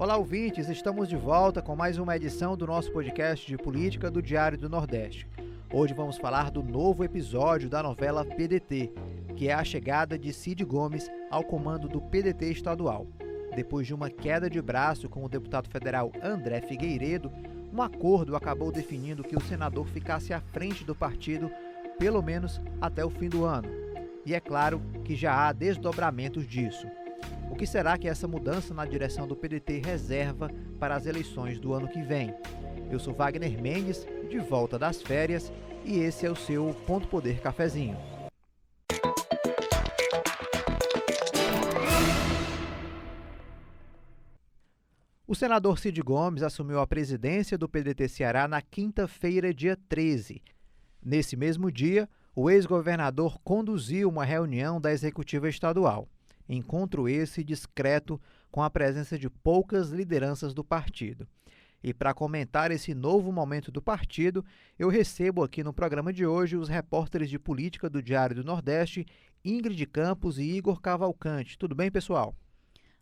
Olá, ouvintes! Estamos de volta com mais uma edição do nosso podcast de política do Diário do Nordeste. Hoje vamos falar do novo episódio da novela PDT, que é a chegada de Cid Gomes ao comando do PDT estadual. Depois de uma queda de braço com o deputado federal André Figueiredo, um acordo acabou definindo que o senador ficasse à frente do partido pelo menos até o fim do ano. E é claro que já há desdobramentos disso. O que será que essa mudança na direção do PDT reserva para as eleições do ano que vem? Eu sou Wagner Mendes, de volta das férias, e esse é o seu Ponto Poder Cafezinho. O senador Cid Gomes assumiu a presidência do PDT Ceará na quinta-feira, dia 13. Nesse mesmo dia, o ex-governador conduziu uma reunião da executiva estadual. Encontro esse discreto, com a presença de poucas lideranças do partido. E para comentar esse novo momento do partido, eu recebo aqui no programa de hoje os repórteres de política do Diário do Nordeste, Ingrid Campos e Igor Cavalcante. Tudo bem, pessoal?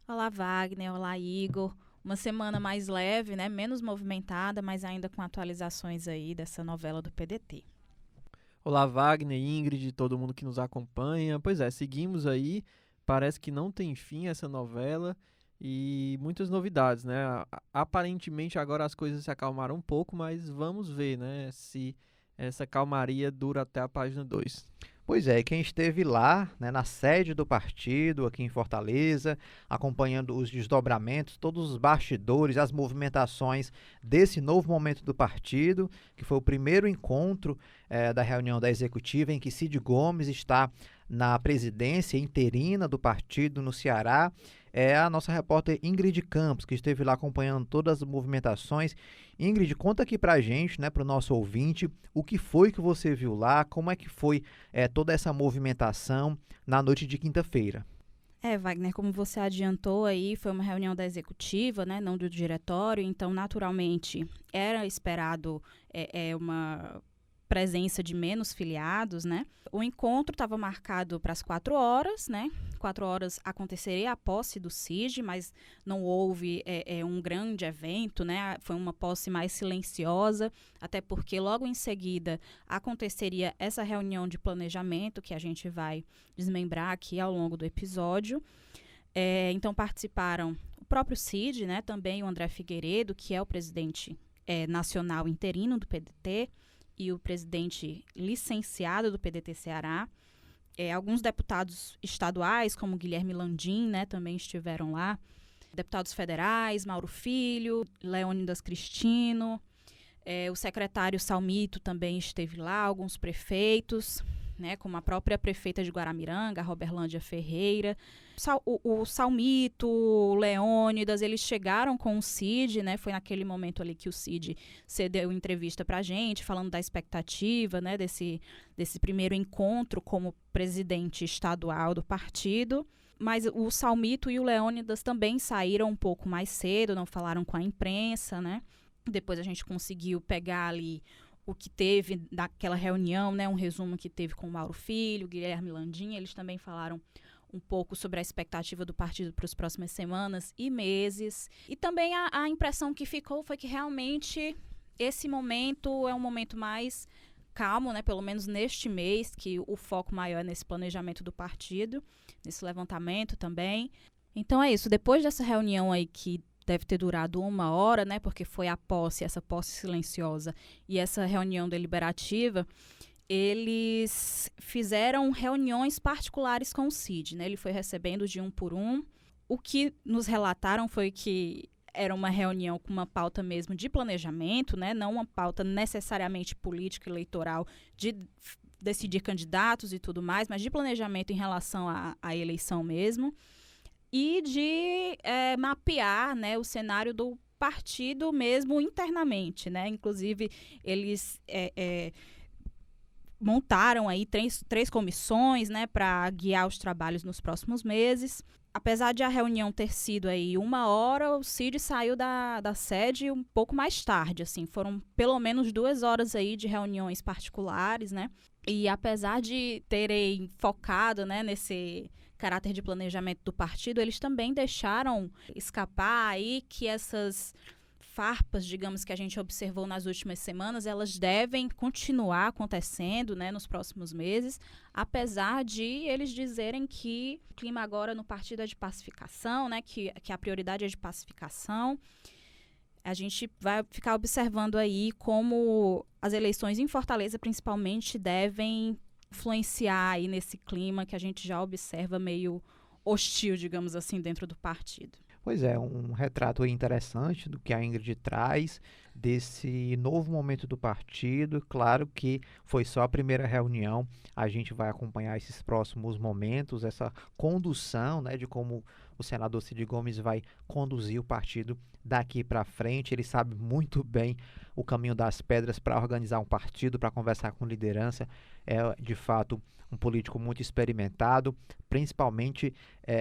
Olá, Wagner. Olá, Igor. Uma semana mais leve, né? Menos movimentada, mas ainda com atualizações aí dessa novela do PDT. Olá, Wagner, Ingrid, todo mundo que nos acompanha. Pois é, seguimos aí. Parece que não tem fim essa novela e muitas novidades, né? Aparentemente agora as coisas se acalmaram um pouco, mas vamos ver, né, se essa calmaria dura até a página 2. Pois é, quem esteve lá, né, na sede do partido, aqui em Fortaleza, acompanhando os desdobramentos, todos os bastidores, as movimentações desse novo momento do partido, que foi o primeiro encontro da reunião da executiva em que Cid Gomes está na presidência interina do partido no Ceará, é a nossa repórter Ingrid Campos, que esteve lá acompanhando todas as movimentações. Ingrid, conta aqui pra gente, né, pro nosso ouvinte, o que foi que você viu lá, como é que foi toda essa movimentação na noite de quinta-feira. Wagner, como você adiantou aí, foi uma reunião da executiva, né, não do diretório, então naturalmente era esperado uma presença de menos filiados, né? O encontro estava marcado para as 4 horas, né? 4 horas aconteceria a posse do Cid, mas não houve um grande evento, né? Foi uma posse mais silenciosa, até porque logo em seguida aconteceria essa reunião de planejamento que a gente vai desmembrar aqui ao longo do episódio. Então participaram o próprio Cid, né? Também o André Figueiredo, que é o presidente nacional interino do PDT, e o presidente licenciado do PDT Ceará. Alguns deputados estaduais, como Guilherme Landim, né, também estiveram lá. Deputados federais, Mauro Filho, Leônidas Cristino, o secretário Salmito também esteve lá, alguns prefeitos, né, como a própria prefeita de Guaramiranga, Roberlândia Ferreira. O Salmito, o Leônidas, eles chegaram com o Cid, né, foi naquele momento ali que o Cid cedeu entrevista pra gente, falando da expectativa, né, desse primeiro encontro como presidente estadual do partido. Mas o Salmito e o Leônidas também saíram um pouco mais cedo, não falaram com a imprensa, né. Depois a gente conseguiu pegar ali o que teve naquela reunião, né, um resumo que teve com o Mauro Filho, Guilherme Landim. Eles também falaram um pouco sobre a expectativa do partido para as próximas semanas e meses. E também a impressão que ficou foi que realmente esse momento é um momento mais calmo, né, pelo menos neste mês, que o foco maior é nesse planejamento do partido, nesse levantamento também. Então é isso, depois dessa reunião aí que deve ter durado 1 hora, né, porque foi a posse, essa posse silenciosa e essa reunião deliberativa, eles fizeram reuniões particulares com o Cid, né, ele foi recebendo de um por um. O que nos relataram foi que era uma reunião com uma pauta mesmo de planejamento, né, não uma pauta necessariamente política eleitoral de decidir candidatos e tudo mais, mas de planejamento em relação à eleição mesmo. E de mapear, né, o cenário do partido mesmo internamente, né? Inclusive, eles montaram aí três comissões, né, para guiar os trabalhos nos próximos meses. Apesar de a reunião ter sido aí 1 hora, o Cid saiu da sede um pouco mais tarde, assim. Foram pelo menos 2 horas aí de reuniões particulares, né? E apesar de terem focado, né, nesse caráter de planejamento do partido, eles também deixaram escapar aí que essas farpas, digamos, que a gente observou nas últimas semanas, elas devem continuar acontecendo, né, nos próximos meses, apesar de eles dizerem que o clima agora no partido é de pacificação, né, que a prioridade é de pacificação. A gente vai ficar observando aí como as eleições em Fortaleza, principalmente, devem influenciar aí nesse clima que a gente já observa meio hostil, digamos assim, dentro do partido. Pois é, um retrato interessante do que a Ingrid traz, desse novo momento do partido. Claro que foi só a primeira reunião, a gente vai acompanhar esses próximos momentos, essa condução, né, de como o senador Cid Gomes vai conduzir o partido daqui para frente. Ele sabe muito bem o caminho das pedras para organizar um partido, para conversar com liderança. É, de fato, um político muito experimentado, principalmente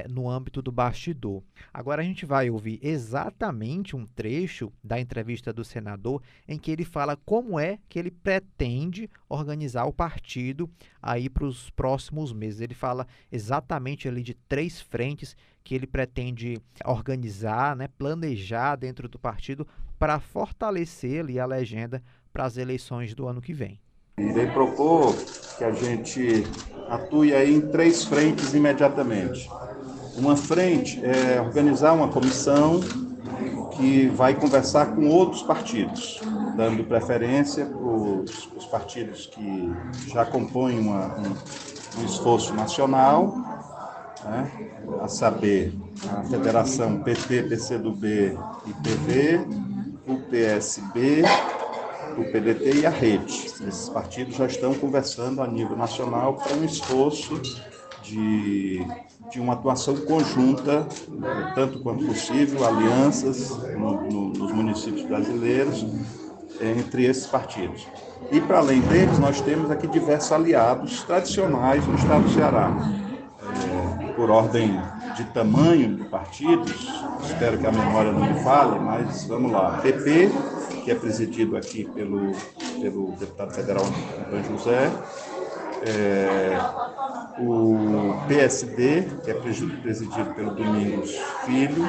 no âmbito do bastidor. Agora a gente vai ouvir exatamente um trecho da entrevista do senador em que ele fala como é que ele pretende organizar o partido aí para os próximos meses. Ele fala exatamente ali de 3 frentes que ele pretende organizar, né, planejar dentro do partido para fortalecer ali a legenda para as eleições do ano que vem. Irei propor que a gente atue aí em 3 frentes imediatamente. Uma frente é organizar uma comissão que vai conversar com outros partidos, dando preferência para os partidos que já compõem um esforço nacional, né? A saber, a Federação PT, PCdoB e PV, o PSB, o PDT e a Rede. Esses partidos já estão conversando a nível nacional para um esforço de uma atuação conjunta, tanto quanto possível, alianças nos municípios brasileiros entre esses partidos. E, para além deles, nós temos aqui diversos aliados tradicionais no estado do Ceará. Por ordem de tamanho de partidos, espero que a memória não me falhe, mas vamos lá. PP, que é presidido aqui pelo deputado federal Antônio José, o PSD, que é presidido pelo Domingos Filho,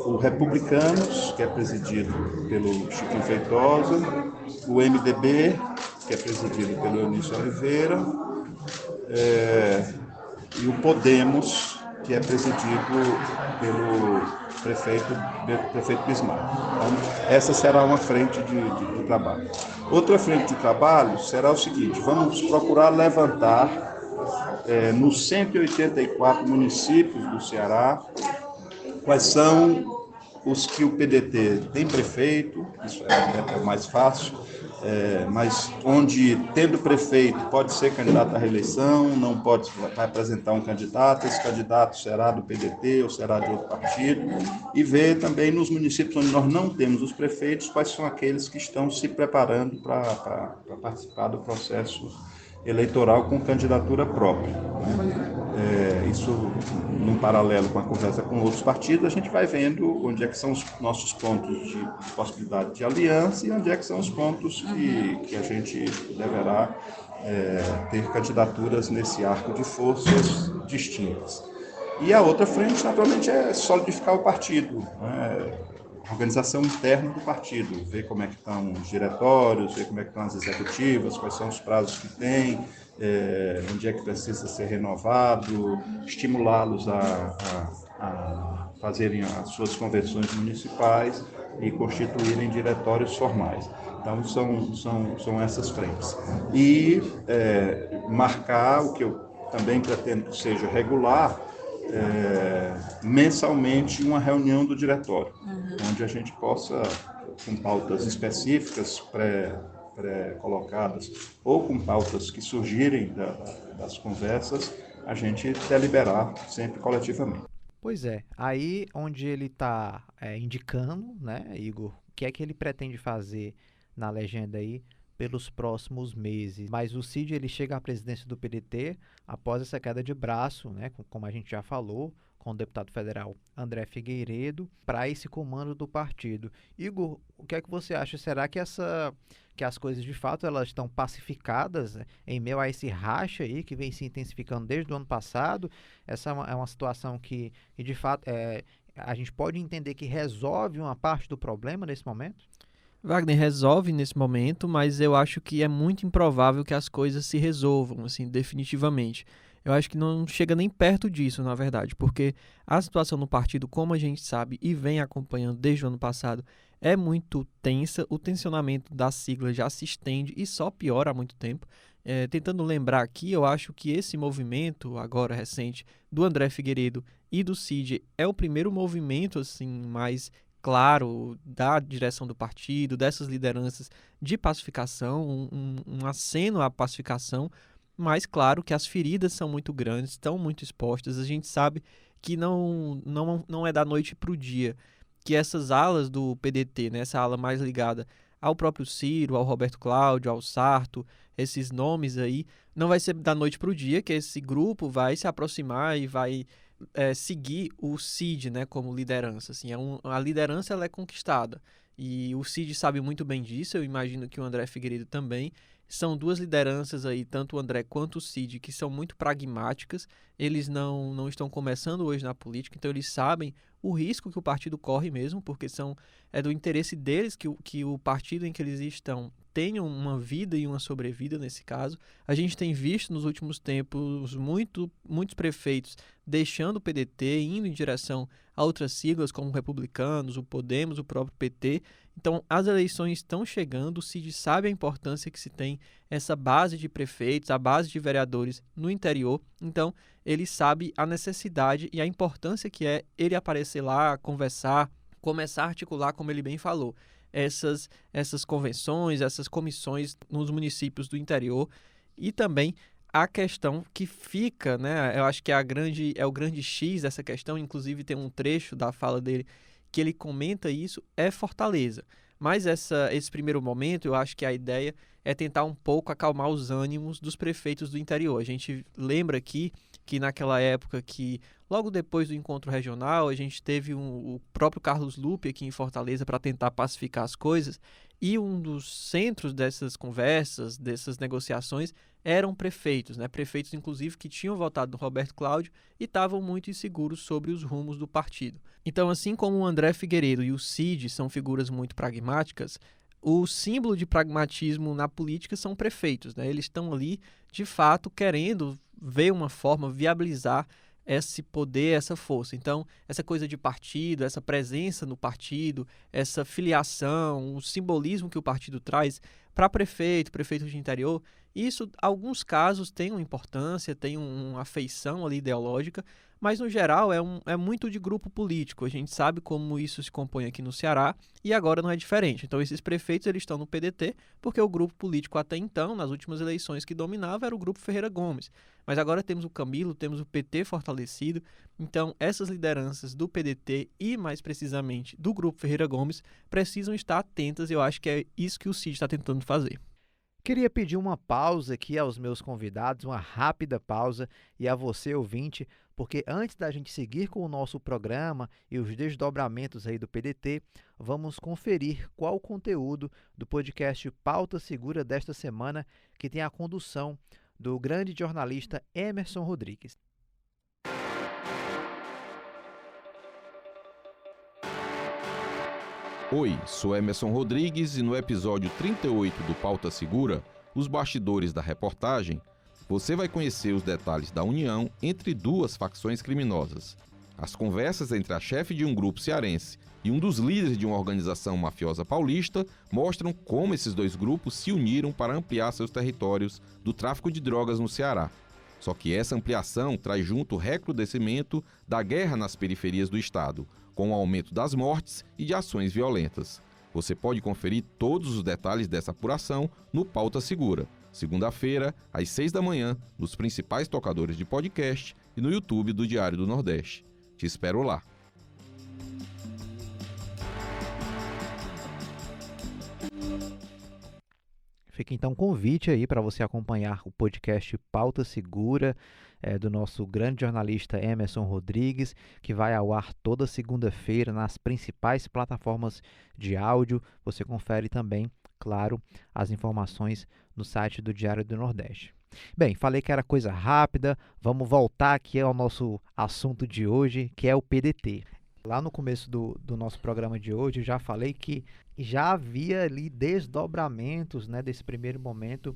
o Republicanos, que é presidido pelo Chiquinho Feitosa, o MDB, que é presidido pelo Eunício Oliveira, e o Podemos, que é presidido pelo prefeito Bismarck. Então, essa será uma frente de trabalho. Outra frente de trabalho será o seguinte: vamos procurar levantar nos 184 municípios do Ceará quais são os que o PDT tem prefeito, isso é mais fácil, mas onde, tendo prefeito, pode ser candidato à reeleição, não pode, vai apresentar um candidato, esse candidato será do PDT ou será de outro partido, e ver também nos municípios onde nós não temos os prefeitos, quais são aqueles que estão se preparando para participar do processo eleitoral com candidatura própria, né? Isso, num paralelo com a conversa com outros partidos, a gente vai vendo onde é que são os nossos pontos de possibilidade de aliança e onde é que são os pontos que a gente deverá ter candidaturas nesse arco de forças distintas. E a outra frente, naturalmente, é solidificar o partido, né? Organização interna do partido, ver como é que estão os diretórios, ver como é que estão as executivas, quais são os prazos que tem, onde é que precisa ser renovado, estimulá-los a fazerem as suas convenções municipais e constituírem diretórios formais. Então, são essas frentes. E marcar o que eu também pretendo que seja regular, mensalmente uma reunião do diretório, onde a gente possa, com pautas específicas pré-colocadas ou com pautas que surgirem das conversas, a gente deliberar sempre coletivamente. Pois é, aí onde ele está indicando, né, Igor, o que é que ele pretende fazer na legenda aí pelos próximos meses. Mas o Cid, ele chega à presidência do PDT após essa queda de braço, né, como a gente já falou, com o deputado federal André Figueiredo para esse comando do partido. Igor, o que é que você acha? Será que as coisas de fato elas estão pacificadas, né, em meio a esse racha aí que vem se intensificando desde o ano passado? Essa é uma situação que de fato a gente pode entender que resolve uma parte do problema nesse momento? Wagner, resolve nesse momento, mas eu acho que é muito improvável que as coisas se resolvam, assim, definitivamente. Eu acho que não chega nem perto disso, na verdade, porque a situação no partido, como a gente sabe e vem acompanhando desde o ano passado, é muito tensa. O tensionamento da sigla já se estende e só piora há muito tempo. Tentando lembrar aqui, eu acho que esse movimento, agora recente, do André Figueiredo e do Cid, é o primeiro movimento assim mais claro da direção do partido, dessas lideranças de pacificação, um aceno à pacificação, mas claro que as feridas são muito grandes, estão muito expostas. A gente sabe que não é da noite para o dia que essas alas do PDT, né, essa ala mais ligada ao próprio Ciro, ao Roberto Cláudio, ao Sarto, esses nomes aí, não vai ser da noite para o dia que esse grupo vai se aproximar e vai seguir o Cid, né, como liderança. Assim, a liderança ela é conquistada e o Cid sabe muito bem disso. Eu imagino que o André Figueiredo também. São duas lideranças aí, tanto o André quanto o Cid, que são muito pragmáticas. Eles não estão começando hoje na política, então eles sabem o risco que o partido corre mesmo, porque é do interesse deles que o partido em que eles estão tenha uma vida e uma sobrevida nesse caso. A gente tem visto nos últimos tempos muitos prefeitos deixando o PDT, indo em direção a outras siglas como Republicanos, o Podemos, o próprio PT. Então, as eleições estão chegando, o Cid sabe a importância que se tem essa base de prefeitos, a base de vereadores no interior. Então, ele sabe a necessidade e a importância que é ele aparecer lá, conversar, começar a articular, como ele bem falou, essas convenções, essas comissões nos municípios do interior. E também a questão que fica, né? Eu acho que é o grande X dessa questão, inclusive tem um trecho da fala dele que ele comenta isso, é Fortaleza. Mas esse primeiro momento, eu acho que a ideia é tentar um pouco acalmar os ânimos dos prefeitos do interior. A gente lembra aqui que naquela época que, logo depois do encontro regional, a gente teve o próprio Carlos Lupe aqui em Fortaleza para tentar pacificar as coisas, e um dos centros dessas conversas, dessas negociações, eram prefeitos, né? Prefeitos, inclusive, que tinham votado no Roberto Cláudio e estavam muito inseguros sobre os rumos do partido. Então, assim como o André Figueiredo e o Cid são figuras muito pragmáticas, o símbolo de pragmatismo na política são prefeitos, né? Eles estão ali, de fato, querendo ver uma forma, viabilizar esse poder, essa força. Então, essa coisa de partido, essa presença no partido, essa filiação, o simbolismo que o partido traz para prefeito de interior, isso, em alguns casos, tem uma importância, tem uma afeição ali ideológica, mas, no geral, é muito de grupo político. A gente sabe como isso se compõe aqui no Ceará e agora não é diferente. Então, esses prefeitos eles estão no PDT porque o grupo político até então, nas últimas eleições que dominava, era o grupo Ferreira Gomes. Mas agora temos o Camilo, temos o PT fortalecido. Então, essas lideranças do PDT e, mais precisamente, do grupo Ferreira Gomes precisam estar atentas e eu acho que é isso que o Cid está tentando fazer. Queria pedir uma pausa aqui aos meus convidados, uma rápida pausa, e a você, ouvinte, porque antes da gente seguir com o nosso programa e os desdobramentos aí do PDT, vamos conferir qual o conteúdo do podcast Pauta Segura desta semana, que tem a condução do grande jornalista Emerson Rodrigues. Oi, sou Emerson Rodrigues e no episódio 38 do Pauta Segura, os bastidores da reportagem, você vai conhecer os detalhes da união entre duas facções criminosas. As conversas entre a chefe de um grupo cearense e um dos líderes de uma organização mafiosa paulista mostram como esses dois grupos se uniram para ampliar seus territórios do tráfico de drogas no Ceará. Só que essa ampliação traz junto o recrudescimento da guerra nas periferias do estado, com o aumento das mortes e de ações violentas. Você pode conferir todos os detalhes dessa apuração no Pauta Segura, segunda-feira, às 6 da manhã, nos principais tocadores de podcast e no YouTube do Diário do Nordeste. Te espero lá. Fica então um convite aí para você acompanhar o podcast Pauta Segura, do nosso grande jornalista Emerson Rodrigues, que vai ao ar toda segunda-feira nas principais plataformas de áudio. Você confere também, claro, as informações no site do Diário do Nordeste. Bem, falei que era coisa rápida, vamos voltar aqui ao nosso assunto de hoje, que é o PDT. Lá no começo do nosso programa de hoje, eu já falei que já havia ali desdobramentos, né, desse primeiro momento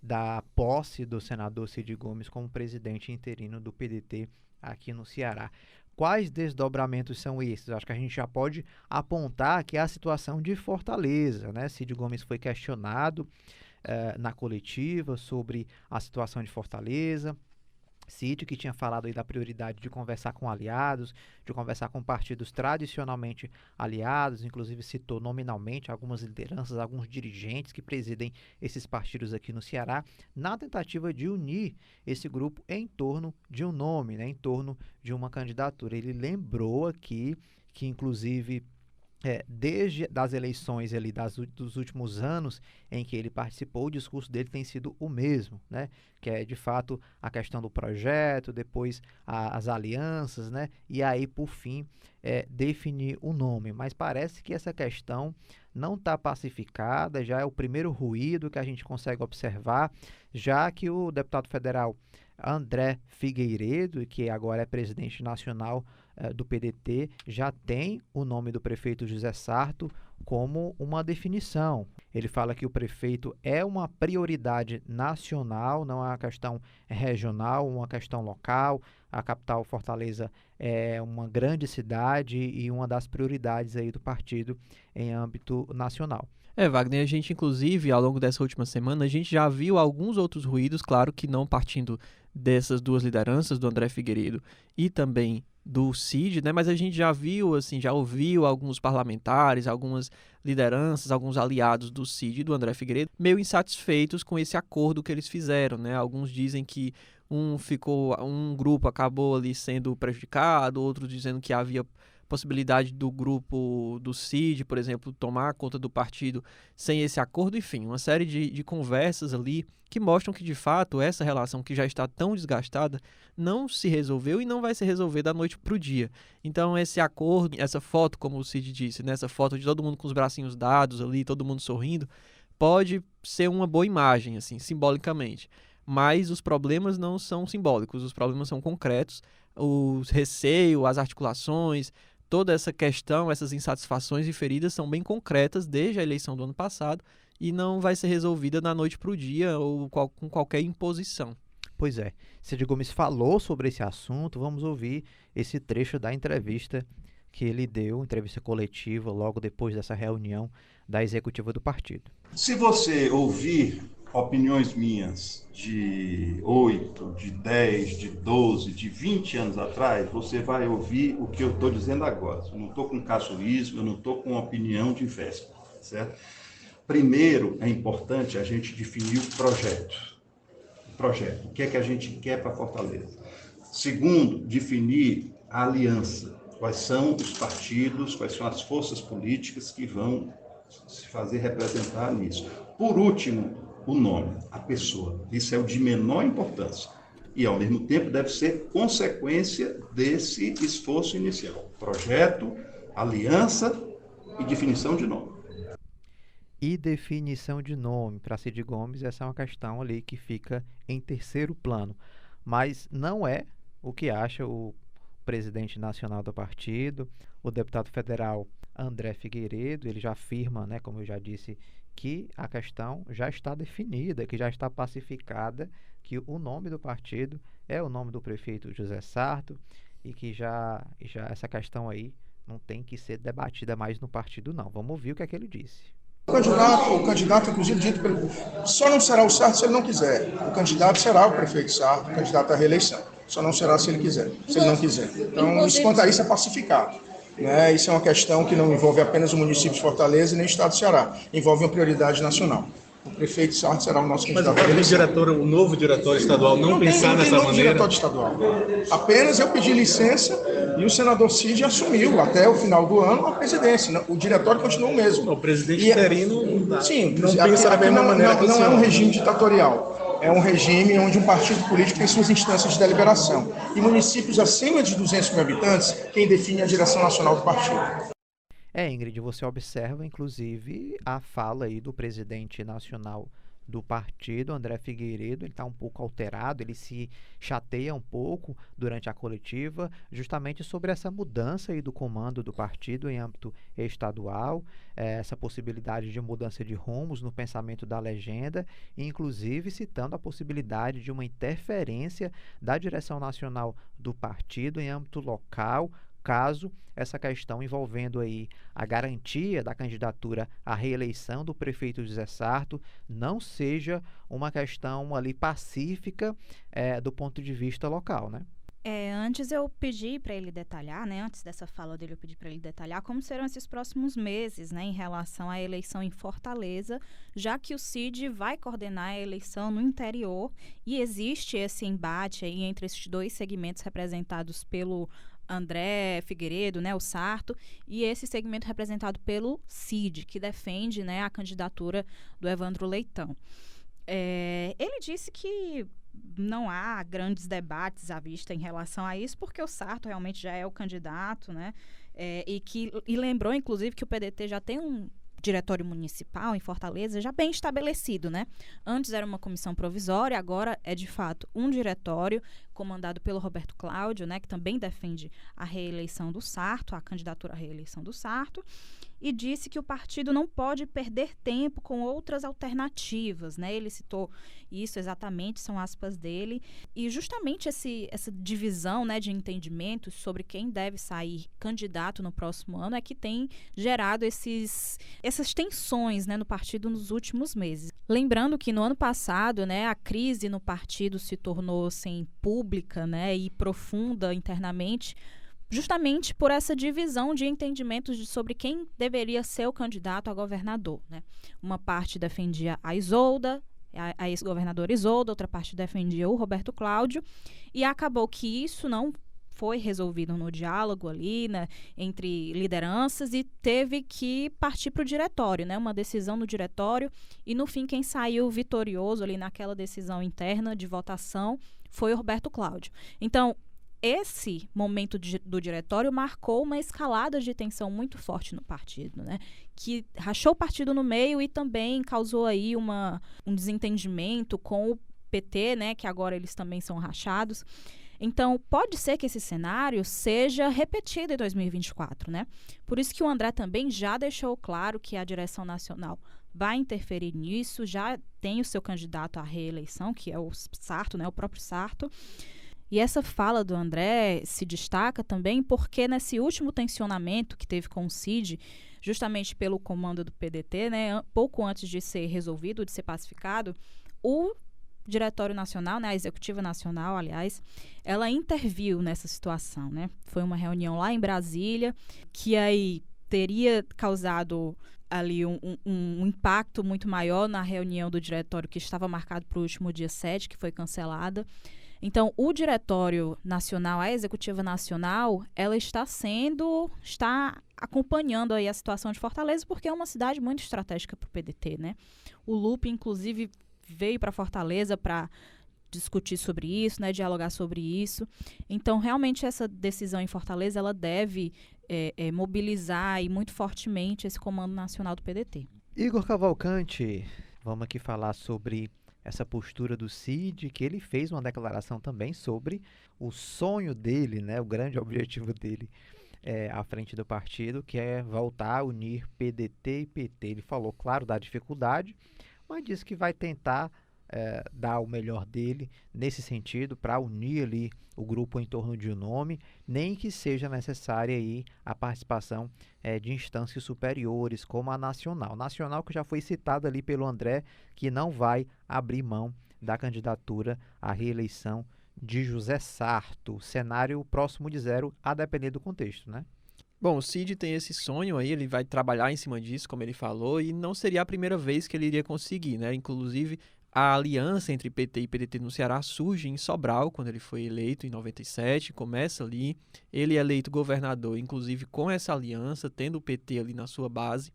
da posse do senador Cid Gomes como presidente interino do PDT aqui no Ceará. Quais desdobramentos são esses? Acho que a gente já pode apontar que é a situação de Fortaleza, né? Cid Gomes foi questionado na coletiva sobre a situação de Fortaleza. Cid, que tinha falado aí da prioridade de conversar com aliados, de conversar com partidos tradicionalmente aliados, inclusive citou nominalmente algumas lideranças, alguns dirigentes que presidem esses partidos aqui no Ceará, na tentativa de unir esse grupo em torno de um nome, né, em torno de uma candidatura. Ele lembrou aqui que, inclusive, desde das eleições ali dos últimos anos em que ele participou, o discurso dele tem sido o mesmo, né? Que é de fato a questão do projeto, depois as alianças, né? E aí, por fim, definir o nome. Mas parece que essa questão não está pacificada, já é o primeiro ruído que a gente consegue observar, já que o deputado federal André Figueiredo, que agora é presidente nacional do PDT, já tem o nome do prefeito José Sarto como uma definição. Ele fala que o prefeito é uma prioridade nacional, não é uma questão regional, uma questão local. A capital Fortaleza é uma grande cidade e uma das prioridades aí do partido em âmbito nacional. Wagner, a gente inclusive, ao longo dessa última semana, a gente já viu alguns outros ruídos, claro que não partindo dessas duas lideranças, do André Figueiredo e também do Cid, né? Mas a gente já viu, assim, já ouviu alguns parlamentares, algumas lideranças, alguns aliados do Cid e do André Figueiredo meio insatisfeitos com esse acordo que eles fizeram, né? Alguns dizem que um grupo acabou ali sendo prejudicado, outros dizendo que havia possibilidade do grupo do Cid, por exemplo, tomar conta do partido sem esse acordo, enfim, uma série de conversas ali que mostram que, de fato, essa relação que já está tão desgastada não se resolveu e não vai se resolver da noite para o dia. Então, esse acordo, essa foto, como o Cid disse, né, essa foto de todo mundo com os bracinhos dados ali, todo mundo sorrindo, pode ser uma boa imagem, assim, simbolicamente. Mas os problemas não são simbólicos, os problemas são concretos, o receio, as articulações, toda essa questão, essas insatisfações e feridas são bem concretas desde a eleição do ano passado e não vai ser resolvida da noite para o dia ou com qualquer imposição. Pois é, Cid Gomes falou sobre esse assunto, vamos ouvir esse trecho da entrevista que ele deu, entrevista coletiva, logo depois dessa reunião da executiva do partido. Se você ouvir opiniões minhas de 8, de 10, de 12, de 20 anos atrás, você vai ouvir o que eu estou dizendo agora. Eu não estou com casuísmo, eu não estou com opinião de véspera, certo? Primeiro, é importante a gente definir o projeto. O que é que a gente quer para Fortaleza? Segundo, definir a aliança. Quais são os partidos, quais são as forças políticas que vão se fazer representar nisso. Por último, o nome, a pessoa. Isso é o de menor importância. E, ao mesmo tempo, deve ser consequência desse esforço inicial. Projeto, aliança e definição de nome. E definição de nome para Cid Gomes, essa é uma questão ali que fica em terceiro plano. Mas não é o que acha o presidente nacional do partido, o deputado federal André Figueiredo. Ele já afirma, né, como eu já disse, que a questão já está definida, que já está pacificada, que o nome do partido é o nome do prefeito José Sarto e que já essa questão aí não tem que ser debatida mais no partido, não. Vamos ouvir o que é que ele disse. O candidato, inclusive, dito pelo... Só não será o Sarto se ele não quiser. O candidato será o prefeito Sarto, o candidato à reeleição. Só não será se ele quiser, se ele não quiser. Então, isso quanto a isso é pacificado. Né? Isso é uma questão que não envolve apenas o município de Fortaleza e nem o estado do Ceará. Envolve uma prioridade nacional. O prefeito Sarto será o nosso candidato à reeleição. Mas o novo diretor estadual não pensar nessa maneira? Não tem diretor estadual. Apenas eu pedi licença e o senador Cid assumiu até o final do ano a presidência. O diretório continua o mesmo. O presidente interino Sim, não pensa da mesma maneira que o não é senhor. um regime ditatorial. É um regime onde um partido político tem suas instâncias de deliberação. E municípios acima de 200 mil habitantes, quem define é a direção nacional do partido. Ingrid, você observa, inclusive, a fala aí do presidente nacional do partido, André Figueiredo. Ele está um pouco alterado, ele se chateia um pouco durante a coletiva, justamente sobre essa mudança aí do comando do partido em âmbito estadual, essa possibilidade de mudança de rumos no pensamento da legenda, inclusive citando a possibilidade de uma interferência da direção nacional do partido em âmbito local, caso essa questão envolvendo aí a garantia da candidatura à reeleição do prefeito José Sarto não seja uma questão ali pacífica do ponto de vista local, né? Antes eu pedi para ele detalhar, né? Antes dessa fala dele, eu pedi para ele detalhar como serão esses próximos meses, né? Em relação à eleição em Fortaleza, já que o Cid vai coordenar a eleição no interior e existe esse embate aí entre esses dois segmentos representados pelo André Figueiredo, né, o Sarto, e esse segmento representado pelo Cid, que defende, né, a candidatura do Evandro Leitão. Ele disse que não há grandes debates à vista em relação a isso, porque o Sarto realmente já é o candidato, né, e lembrou, inclusive, que o PDT já tem um diretório municipal em Fortaleza já bem estabelecido, né? Antes era uma comissão provisória, agora é de fato um diretório comandado pelo Roberto Cláudio, né, que também defende a reeleição do Sarto, a candidatura à reeleição do Sarto, e disse que o partido não pode perder tempo com outras alternativas, né? Ele citou isso exatamente, são aspas dele, e justamente essa divisão, né, de entendimentos sobre quem deve sair candidato no próximo ano é que tem gerado essas tensões, né, no partido nos últimos meses. Lembrando que no ano passado, né, a crise no partido se tornou assim, pública, né, e profunda internamente, justamente por essa divisão de entendimentos sobre quem deveria ser o candidato a governador, né? Uma parte defendia a Isolda, a ex-governadora Isolda, outra parte defendia o Roberto Cláudio, e acabou que isso não foi resolvido no diálogo ali, né, entre lideranças, e teve que partir para o diretório, né, uma decisão no diretório, e no fim quem saiu vitorioso ali naquela decisão interna de votação foi o Roberto Cláudio. Então, esse momento do diretório marcou uma escalada de tensão muito forte no partido, né? Que rachou o partido no meio e também causou aí um desentendimento com o PT, né? Que agora eles também são rachados. Então, pode ser que esse cenário seja repetido em 2024, né? Por isso que o André também já deixou claro que a direção nacional vai interferir nisso, já tem o seu candidato à reeleição, que é o Sarto, né? O próprio Sarto. E essa fala do André se destaca também porque nesse último tensionamento que teve com o Cid, justamente pelo comando do PDT, né, pouco antes de ser resolvido, de ser pacificado, o Diretório Nacional, né, a Executiva Nacional, aliás, ela interviu nessa situação, né? Foi uma reunião lá em Brasília que aí teria causado ali um impacto muito maior na reunião do diretório que estava marcado para o último dia 7, que foi cancelada. Então, o Diretório Nacional, a Executiva Nacional, ela está acompanhando aí a situação de Fortaleza, porque é uma cidade muito estratégica para o PDT, né? O Lupe, inclusive, veio para Fortaleza para discutir sobre isso, né, dialogar sobre isso. Então, realmente, essa decisão em Fortaleza, ela deve mobilizar e muito fortemente esse Comando Nacional do PDT. Igor Cavalcante, vamos aqui falar sobre essa postura do Cid, que ele fez uma declaração também sobre o sonho dele, né, o grande objetivo dele à frente do partido, que é voltar a unir PDT e PT. Ele falou, claro, da dificuldade, mas disse que vai tentar dar o melhor dele nesse sentido para unir ali o grupo em torno de um nome, nem que seja necessária aí a participação de instâncias superiores, como a Nacional. Nacional que já foi citada ali pelo André, que não vai abrir mão da candidatura à reeleição de José Sarto. Cenário próximo de zero, a depender do contexto, né? Bom, o Cid tem esse sonho aí, ele vai trabalhar em cima disso, como ele falou, e não seria a primeira vez que ele iria conseguir, né? Inclusive, a aliança entre PT e PDT no Ceará surge em Sobral, quando ele foi eleito em 97, começa ali. Ele é eleito governador, inclusive com essa aliança, tendo o PT ali na sua base.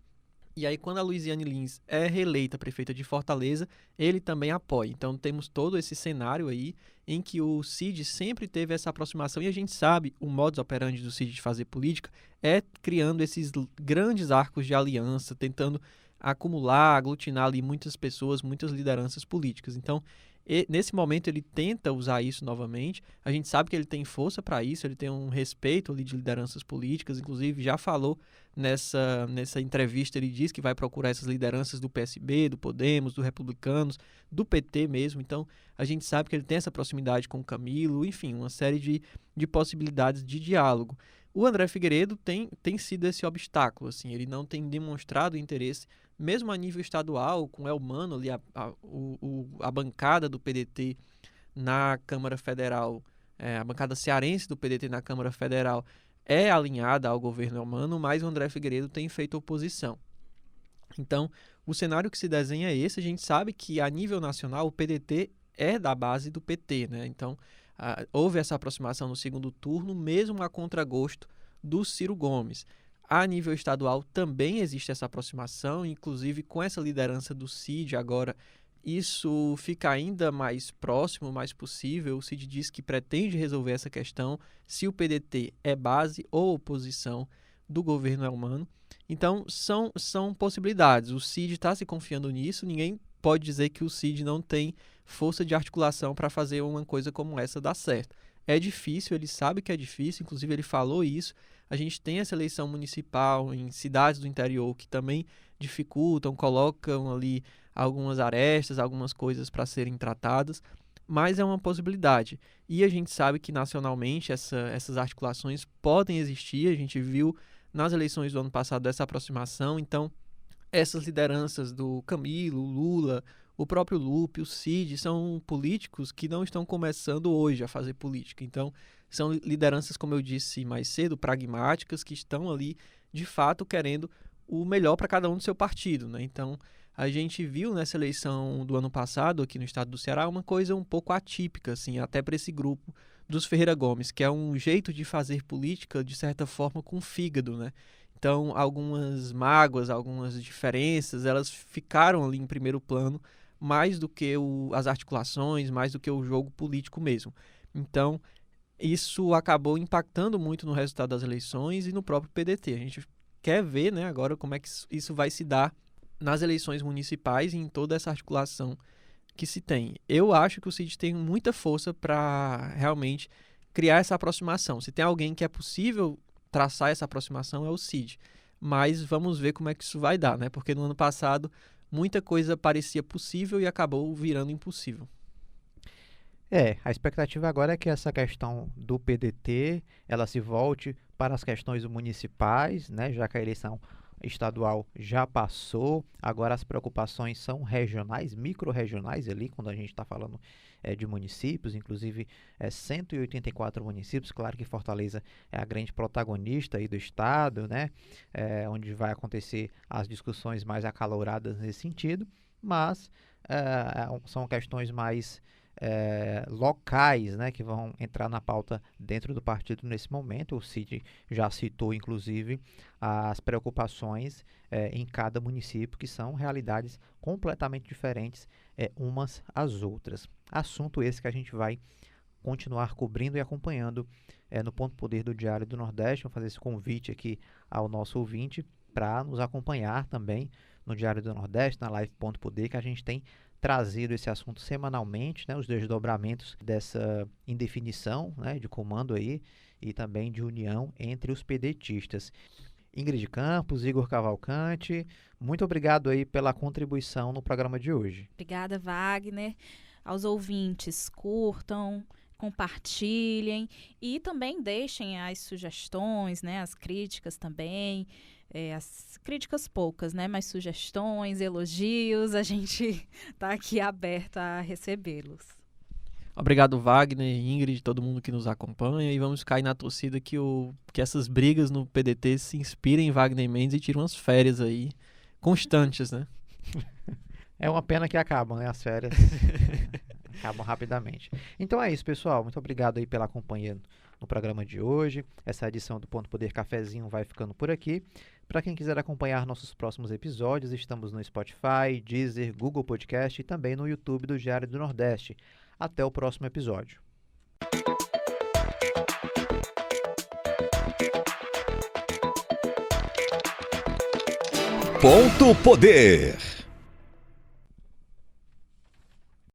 E aí, quando a Luiziane Lins é reeleita prefeita de Fortaleza, ele também apoia. Então, temos todo esse cenário aí em que o Cid sempre teve essa aproximação. E a gente sabe, o modus operandi do Cid de fazer política é criando esses grandes arcos de aliança, tentando acumular, aglutinar ali muitas pessoas, muitas lideranças políticas. Então, nesse momento ele tenta usar isso novamente. A gente sabe que ele tem força para isso, ele tem um respeito ali de lideranças políticas, inclusive já falou nessa entrevista, ele diz que vai procurar essas lideranças do PSB, do Podemos, do Republicanos, do PT mesmo. Então a gente sabe que ele tem essa proximidade com o Camilo, enfim, uma série de possibilidades de diálogo. O André Figueiredo tem sido esse obstáculo, assim, ele não tem demonstrado interesse, mesmo a nível estadual, com Elmano ali, a bancada do PDT na Câmara Federal, a bancada cearense do PDT na Câmara Federal é alinhada ao governo Elmano, mas o André Figueiredo tem feito oposição. Então, o cenário que se desenha é esse. A gente sabe que, a nível nacional, o PDT é da base do PT, né? Então, houve essa aproximação no segundo turno, mesmo a contragosto do Ciro Gomes. A nível estadual também existe essa aproximação, inclusive com essa liderança do Cid agora, isso fica ainda mais próximo, mais possível. O Cid diz que pretende resolver essa questão se o PDT é base ou oposição do governo Elmano. Então, são possibilidades. O Cid está se confiando nisso, ninguém pode dizer que o Cid não tem força de articulação para fazer uma coisa como essa dar certo. É difícil, ele sabe que é difícil, inclusive ele falou isso. A gente tem essa eleição municipal em cidades do interior que também dificultam, colocam ali algumas arestas, algumas coisas para serem tratadas, mas é uma possibilidade. E a gente sabe que nacionalmente essas articulações podem existir, a gente viu nas eleições do ano passado essa aproximação. Então essas lideranças do Camilo, Lula, o próprio Lupe, o Cid, são políticos que não estão começando hoje a fazer política. Então, são lideranças, como eu disse mais cedo, pragmáticas, que estão ali, de fato, querendo o melhor para cada um do seu partido, né? Então, a gente viu nessa eleição do ano passado, aqui no estado do Ceará, uma coisa um pouco atípica, assim, até para esse grupo dos Ferreira Gomes, que é um jeito de fazer política, de certa forma, com fígado, né? Então, algumas mágoas, algumas diferenças, elas ficaram ali em primeiro plano, mais do que as articulações, mais do que o jogo político mesmo. Então, isso acabou impactando muito no resultado das eleições e no próprio PDT. A gente quer ver, né, agora como é que isso vai se dar nas eleições municipais e em toda essa articulação que se tem. Eu acho que o Cid tem muita força para realmente criar essa aproximação. Se tem alguém que é possível traçar essa aproximação, é o Cid. Mas vamos ver como é que isso vai dar, né? Porque no ano passado muita coisa parecia possível e acabou virando impossível. A expectativa agora é que essa questão do PDT, ela se volte para as questões municipais, né? Já que a eleição estadual já passou, agora as preocupações são regionais, micro-regionais ali, quando a gente está falando de municípios, inclusive 184 municípios. Claro que Fortaleza é a grande protagonista aí do estado, né? Onde vai acontecer as discussões mais acaloradas nesse sentido, mas são questões mais locais, né, que vão entrar na pauta dentro do partido nesse momento. O Cid já citou, inclusive, as preocupações em cada município, que são realidades completamente diferentes umas às outras. Assunto esse que a gente vai continuar cobrindo e acompanhando no Ponto Poder do Diário do Nordeste. Vou fazer esse convite aqui ao nosso ouvinte para nos acompanhar também no Diário do Nordeste, na live Ponto Poder, que a gente tem trazido esse assunto semanalmente, né, os desdobramentos dessa indefinição, né, de comando aí e também de união entre os pedetistas. Ingrid Campos, Igor Cavalcante, muito obrigado aí pela contribuição no programa de hoje. Obrigada, Wagner. Aos ouvintes, curtam, compartilhem e também deixem as sugestões, né, as críticas também. As críticas poucas, né? Mas sugestões, elogios, a gente está aqui aberto a recebê-los. Obrigado, Wagner, Ingrid, todo mundo que nos acompanha, e vamos cair na torcida que essas brigas no PDT se inspirem em Wagner Mendes e tirem umas férias aí constantes, né? É uma pena que acabam, né, as férias. Acabam rapidamente. Então é isso, pessoal. Muito obrigado aí pela companhia no programa de hoje. Essa edição do Ponto Poder Cafezinho vai ficando por aqui. Para quem quiser acompanhar nossos próximos episódios, estamos no Spotify, Deezer, Google Podcast e também no YouTube do Diário do Nordeste. Até o próximo episódio. Ponto Poder.